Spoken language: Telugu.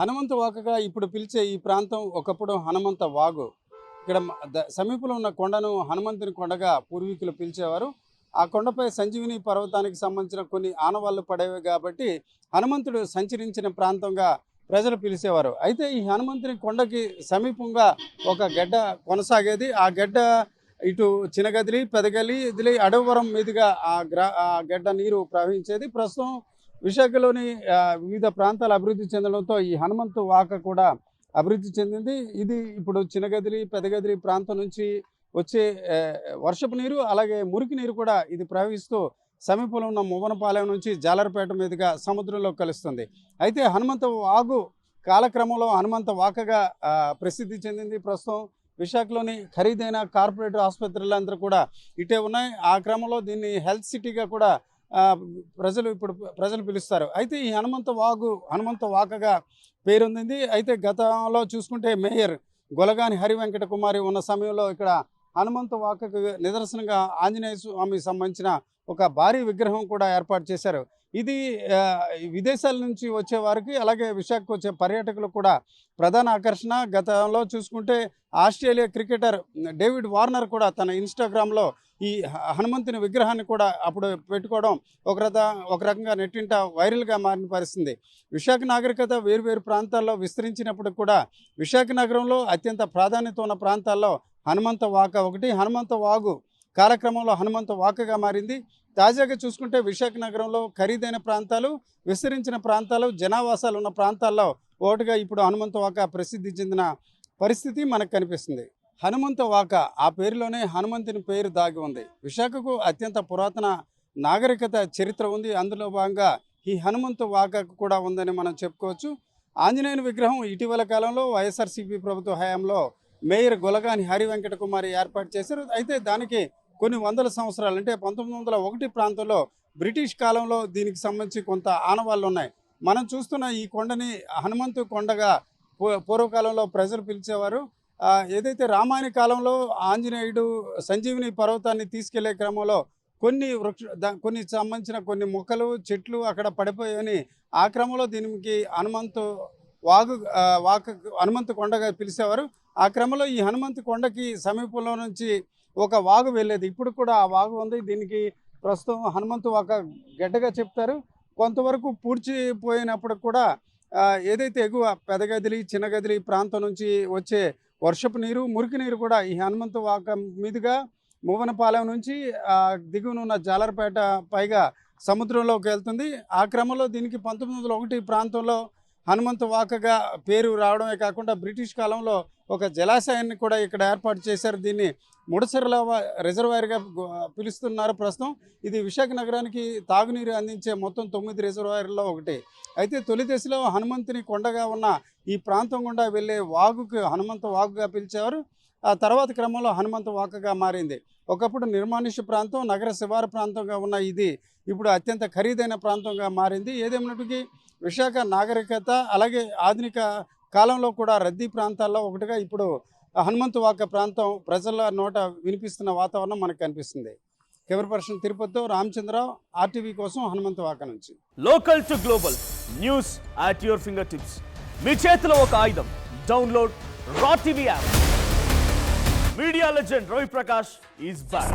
హనుమంత వాకగా ఇప్పుడు పిలిచే ఈ ప్రాంతం ఒకప్పుడు హనుమంత వాగు. ఇక్కడ సమీపంలో ఉన్న కొండను హనుమంతుని కొండగా పూర్వీకులు పిలిచేవారు. ఆ కొండపై సంజీవిని పర్వతానికి సంబంధించిన కొన్ని ఆనవాళ్లు పడేవి కాబట్టి హనుమంతుడు సంచరించిన ప్రాంతంగా ప్రజలు పిలిచేవారు. అయితే ఈ హనుమంతుని కొండకి సమీపంగా ఒక గడ్డ కొనసాగేది. ఆ గడ్డ ఇటు చినగదిలి, పెదగలి, ఇదిలి, అడవరం మీదుగా ఆ గడ్డ నీరు ప్రవహించేది. ప్రస్తుతం విశాఖలోని వివిధ ప్రాంతాలు అభివృద్ధి చెందడంతో ఈ హనుమంతు వాక కూడా అభివృద్ధి చెందింది. ఇది ఇప్పుడు చినగదిలి, పెదగదిలి ప్రాంతం నుంచి వచ్చే వర్షపు నీరు, అలాగే మురికి నీరు కూడా ఇది ప్రవహిస్తూ సమీపంలో ఉన్న మువ్వనపాలెం నుంచి జాలర్పేట మీదుగా సముద్రంలో కలుస్తుంది. అయితే హనుమంత వాగు కాలక్రమంలో హనుమంత వాకగా ప్రసిద్ధి చెందింది. ప్రస్తుతం విశాఖలోని ఖరీదైన కార్పొరేట్ ఆసుపత్రులందరూ కూడా ఇటే ఉన్నాయి. ఆ క్రమంలో దీన్ని హెల్త్ సిటీగా కూడా ప్రజలు పిలుస్తారు. అయితే ఈ హనుమంత వాకగా పేరొందింది. అయితే గతంలో చూసుకుంటే మేయర్ గొలగాని హరివెంకట కుమారి ఉన్న సమయంలో ఇక్కడ హనుమంత వాకకు నిదర్శనంగా ఆంజనేయ స్వామి సంబంధించిన ఒక భారీ విగ్రహం కూడా ఏర్పాటు చేశారు. ఇది విదేశాల నుంచి వచ్చే వారికి, అలాగే విశాఖకు వచ్చే పర్యాటకులకు కూడా ప్రధాన ఆకర్షణ. గతంలో చూసుకుంటే ఆస్ట్రేలియా క్రికెటర్ డేవిడ్ వార్నర్ కూడా తన ఇన్స్టాగ్రామ్లో ఈ హనుమంతుని విగ్రహాన్ని కూడా అప్పుడు పెట్టుకోవడం ఒక రకంగా నెట్టింట వైరల్గా మారిన పరిస్థితి. విశాఖ నాగరికత వేరువేరు ప్రాంతాల్లో విస్తరించినప్పుడు కూడా విశాఖ నగరంలో అత్యంత ప్రాధాన్యత ఉన్న ప్రాంతాల్లో హనుమంత వాక ఒకటి. హనుమంత వాగు కాలక్రమంలో హనుమంత వాకగా మారింది. తాజాగా చూసుకుంటే విశాఖ నగరంలో ఖరీదైన ప్రాంతాలు, విస్తరించిన ప్రాంతాలు, జనావాసాలు ఉన్న ప్రాంతాల్లో ఒకటిగా ఇప్పుడు హనుమంత వాక ప్రసిద్ధి చెందిన పరిస్థితి మనకు కనిపిస్తుంది. హనుమంత వాక ఆ పేరులోనే హనుమంతుని పేరు దాగి ఉంది. విశాఖకు అత్యంత పురాతన నాగరికత చరిత్ర ఉంది. అందులో భాగంగా ఈ హనుమంత వాక కూడా ఉందని మనం చెప్పుకోవచ్చు. ఆంజనేయుని విగ్రహం ఇటీవల కాలంలో వైఎస్ఆర్సీపీ ప్రభుత్వ హయాంలో మేయర్ గొలగాని హరివెంకట కుమారి ఏర్పాటు చేశారు. అయితే దానికి కొన్ని వందల సంవత్సరాలు అంటే 1901 ప్రాంతంలో బ్రిటిష్ కాలంలో దీనికి సంబంధించి కొంత ఆనవాళ్ళు ఉన్నాయి. మనం చూస్తున్న ఈ కొండని హనుమంతు కొండగా పూర్వకాలంలో ప్రజలు పిలిచేవారు. ఏదైతే రామాయణ కాలంలో ఆంజనేయుడు సంజీవిని పర్వతాన్ని తీసుకెళ్లే క్రమంలో కొన్ని సంబంధించిన కొన్ని మొక్కలు, చెట్లు అక్కడ పడిపోయాయని ఆ క్రమంలో దీనికి హనుమంతు కొండగా పిలిచేవారు. ఆ క్రమంలో ఈ హనుమంతు కొండకి సమీపంలో నుంచి ఒక వాగు వెళ్ళేది. ఇప్పుడు కూడా ఆ వాగు ఉంది. దీనికి ప్రస్తుతం హనుమంతు వాక గడ్డగా చెప్తారు. కొంతవరకు పూడ్చిపోయినప్పుడు కూడా ఏదైతే ఎగువ పెదగదిలి, చిన్నగదిలి ప్రాంతం నుంచి వచ్చే వర్షపు నీరు, మురికి నీరు కూడా ఈ హనుమంతు వాక మీదుగా మువ్వనపాలెం నుంచి దిగువనున్న జాలర్పేట పైగా సముద్రంలోకి వెళ్తుంది. ఆ క్రమంలో దీనికి 1901 ప్రాంతంలో హనుమంత వాకగా పేరు రావడమే కాకుండా బ్రిటిష్ కాలంలో ఒక జలాశయాన్ని కూడా ఇక్కడ ఏర్పాటు చేశారు. దీన్ని ముడసర్ల రిజర్వాయర్గా పిలుస్తున్నారు ప్రస్తుతం. ఇది విశాఖ నగరానికి తాగునీరు అందించే మొత్తం 9 రిజర్వాయర్లలో ఒకటి. అయితే తొలి దశలో హనుమంతుని కొండగా ఉన్న ఈ ప్రాంతం గుండా వెళ్ళే వాగుకు హనుమంత వాగుగా పిలిచేవారు. ఆ తర్వాత క్రమంలో హనుమంత వాకగా మారింది. ఒకప్పుడు నిర్మానుష్య ప్రాంతం, నగర శివారు ప్రాంతంగా ఉన్న ఇది ఇప్పుడు అత్యంత ఖరీదైన ప్రాంతంగా మారింది. ఏదేమైనప్పటికీ విశాఖ నాగరికత, అలాగే ఆధునిక కాలంలో కూడా రద్దీ ప్రాంతాల్లో ఒకటిగా ఇప్పుడు హనుమంతు వాక ప్రాంతం ప్రజల నోట వినిపిస్తున్న వాతావరణం మనకు కనిపిస్తుంది. కెమెరా పర్సన్ తిరుపతితో రామచంద్రరావు, ఆర్టీవీ కోసం హనుమంతు వాక నుంచి. Local to global news at your finger tips. మీ చేతిలో ఒక ఆయుధం. డౌన్లోడ్ రా TV app. Media legend Ravi Prakash is back.